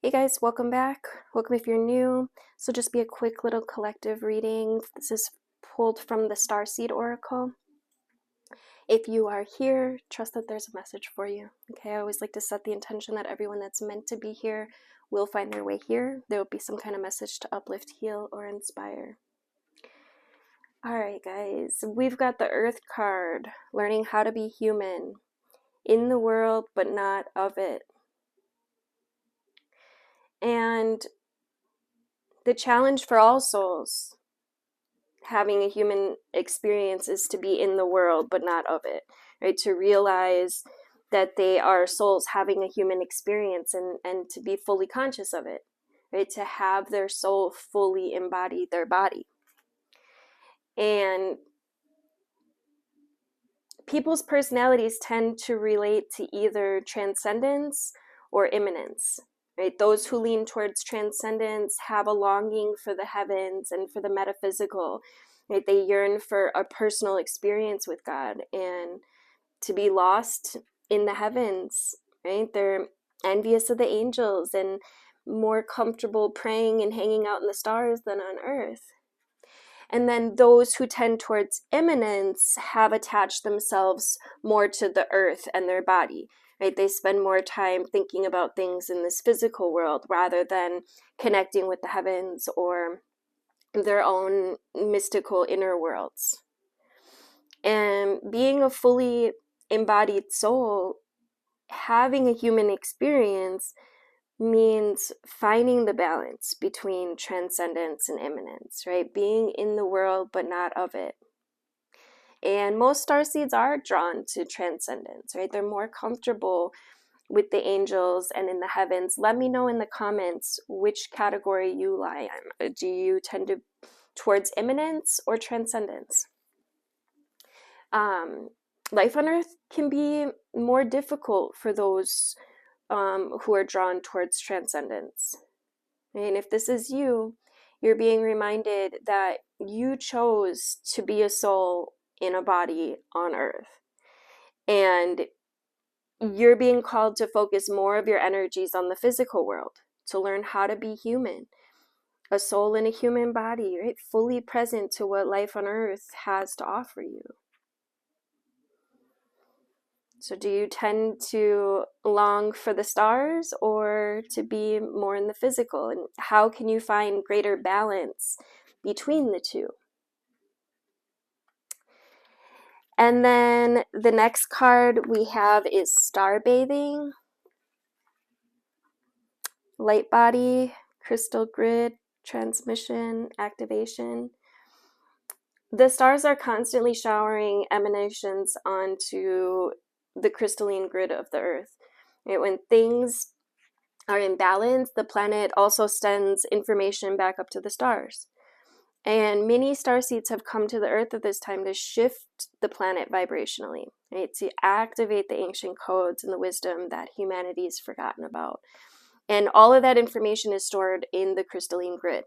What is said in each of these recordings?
Hey guys, welcome back. Welcome if you're new. So just be a quick little collective reading. This is pulled from the Starseed Oracle. If you are here, trust that there's a message for you. Okay, I always like to set the intention that everyone that's meant to be here will find their way here. There will be some kind of message to uplift, heal, or inspire. All right, guys, we've got the Earth card, learning how to be human, in the world but not of it. And the challenge for all souls having a human experience is to be in the world but not of it, right? To realize that they are souls having a human experience and to be fully conscious of it, right? To have their soul fully embody their body. And people's personalities tend to relate to either transcendence or immanence, right? Those who lean towards transcendence have a longing for the heavens and for the metaphysical, right? They yearn for a personal experience with God and to be lost in the heavens, right? They're envious of the angels and more comfortable praying and hanging out in the stars than on earth. And then those who tend towards immanence have attached themselves more to the earth and their body, right? They spend more time thinking about things in this physical world rather than connecting with the heavens or their own mystical inner worlds. And being a fully embodied soul, having a human experience means finding the balance between transcendence and immanence, right? Being in the world but not of it. And most starseeds are drawn to transcendence, right? They're more comfortable with the angels and in the heavens. Let me know in the comments which category you lie in. Do you tend to towards immanence or transcendence? Life on Earth can be more difficult for those who are drawn towards transcendence. And if this is you, you're being reminded that you chose to be a soul in a body on Earth. And you're being called to focus more of your energies on the physical world, to learn how to be human, a soul in a human body, right? Fully present to what life on Earth has to offer you. So do you tend to long for the stars or to be more in the physical? And how can you find greater balance between the two? And then the next card we have is Star Bathing, Light Body, Crystal Grid, Transmission, Activation. The stars are constantly showering emanations onto the crystalline grid of the Earth. Right? When things are in balance, the planet also sends information back up to the stars. And many starseeds have come to the Earth at this time to shift the planet vibrationally, right? To activate the ancient codes and the wisdom that humanity's forgotten about. And all of that information is stored in the crystalline grid.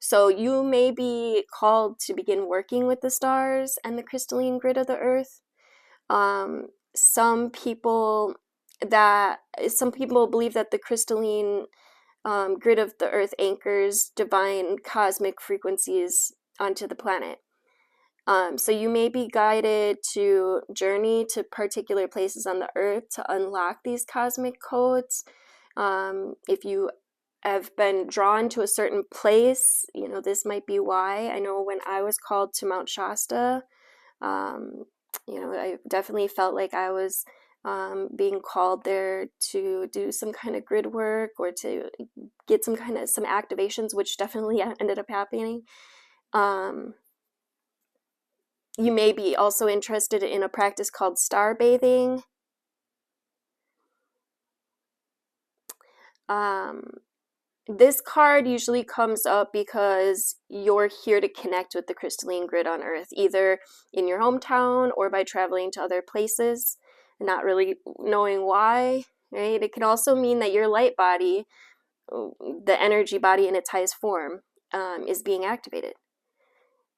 So you may be called to begin working with the stars and the crystalline grid of the Earth. Some people believe that the crystalline grid of the Earth anchors divine cosmic frequencies onto the planet. So you may be guided to journey to particular places on the Earth to unlock these cosmic codes. If you have been drawn to a certain place, this might be why. I know when I was called to Mount Shasta, I definitely felt like I was being called there to do some kind of grid work or to get some activations, which definitely ended up happening. You may be also interested in a practice called star bathing. This card usually comes up because you're here to connect with the crystalline grid on Earth, either in your hometown or by traveling to other places and not really knowing why, right? It can also mean that your light body, the energy body in its highest form, is being activated.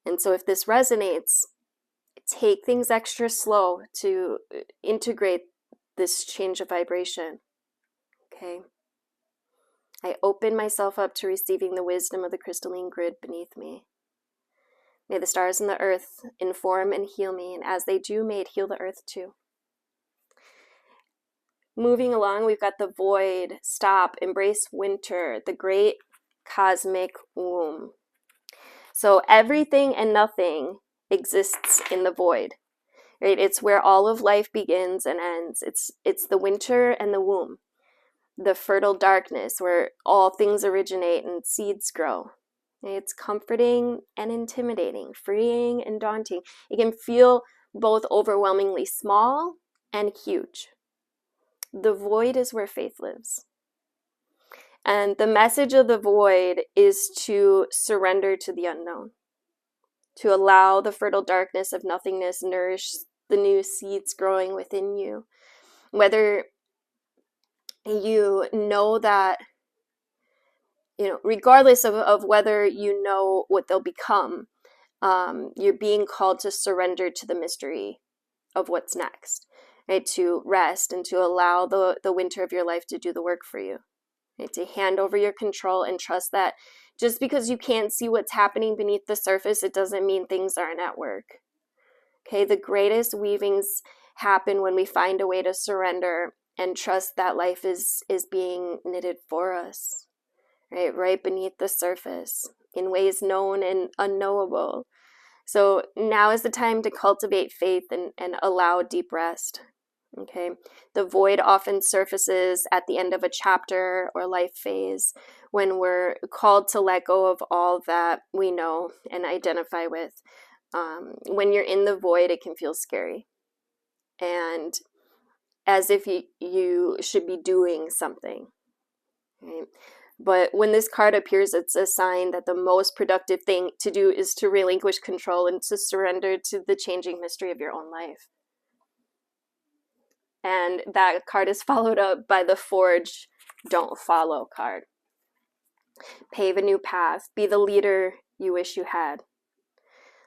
And so if this resonates, take things extra slow to integrate this change of vibration, okay? I open myself up to receiving the wisdom of the crystalline grid beneath me. May the stars and the earth inform and heal me, and as they do, may it heal the earth too. Moving along, we've got the void, stop, embrace winter, the great cosmic womb. So everything and nothing exists in the void, right? It's where all of life begins and ends. It's the winter and the womb, the fertile darkness where all things originate and seeds grow. It's comforting and intimidating, freeing and daunting. It can feel both overwhelmingly small and huge. The void is where faith lives. And the message of the void is to surrender to the unknown, to allow the fertile darkness of nothingness nourish the new seeds growing within you. Whether you know that, regardless of whether you know what they'll become, you're being called to surrender to the mystery of what's next, right? To rest and to allow the winter of your life to do the work for you, right? To hand over your control and trust that just because you can't see what's happening beneath the surface, it doesn't mean things aren't at work. Okay, the greatest weavings happen when we find a way to surrender and trust that life is being knitted for us, right beneath the surface, in ways known and unknowable. So now is the time to cultivate faith and allow deep rest. Okay, the void often surfaces at the end of a chapter or life phase when we're called to let go of all that we know and identify with. When you're in the void, it can feel scary and as if you should be doing something. Right? But when this card appears, it's a sign that the most productive thing to do is to relinquish control and to surrender to the changing mystery of your own life. And that card is followed up by the Forge, Don't Follow card. Pave a new path. Be the leader you wish you had.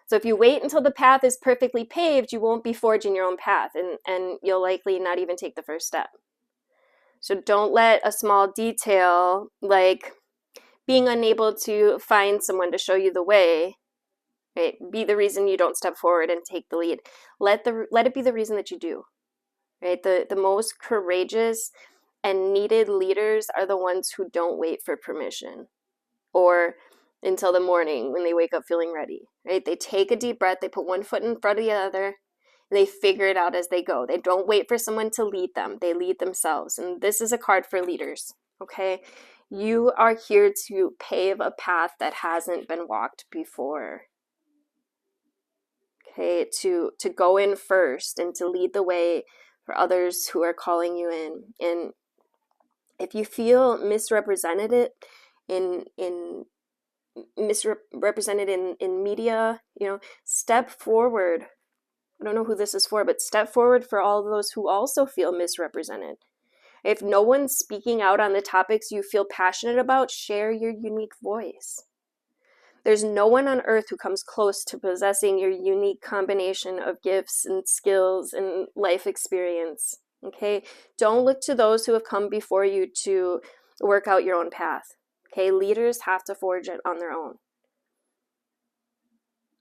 So if you wait until the path is perfectly paved, you won't be forging your own path, and you'll likely not even take the first step. So don't let a small detail, like being unable to find someone to show you the way, right, be the reason you don't step forward and take the lead. Let it be the reason that you do. Right? The most courageous and needed leaders are the ones who don't wait for permission or until the morning when they wake up feeling ready. Right? They take a deep breath, they put one foot in front of the other, and they figure it out as they go. They don't wait for someone to lead them. They lead themselves. And this is a card for leaders. Okay? You are here to pave a path that hasn't been walked before. Okay? To go in first and to lead the way for others who are calling you in. And if you feel misrepresented in media, step forward. I don't know who this is for, but step forward for all those who also feel misrepresented. If no one's speaking out on the topics you feel passionate about, share your unique voice. There's no one on earth who comes close to possessing your unique combination of gifts and skills and life experience. Okay? Don't look to those who have come before you to work out your own path. Okay? Leaders have to forge it on their own.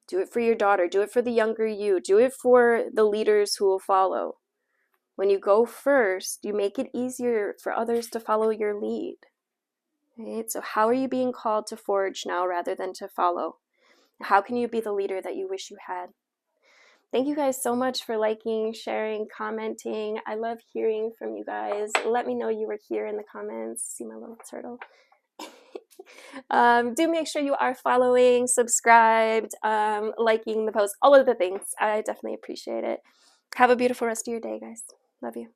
Do it for your daughter. Do it for the younger you. Do it for the leaders who will follow. When you go first, you make it easier for others to follow your lead. Right? So how are you being called to forge now rather than to follow? How can you be the leader that you wish you had? Thank you guys so much for liking, sharing, commenting. I love hearing from you guys. Let me know you were here in the comments. See my little turtle. Do make sure you are following, subscribed, liking the post, all of the things. I definitely appreciate it. Have a beautiful rest of your day, guys. Love you.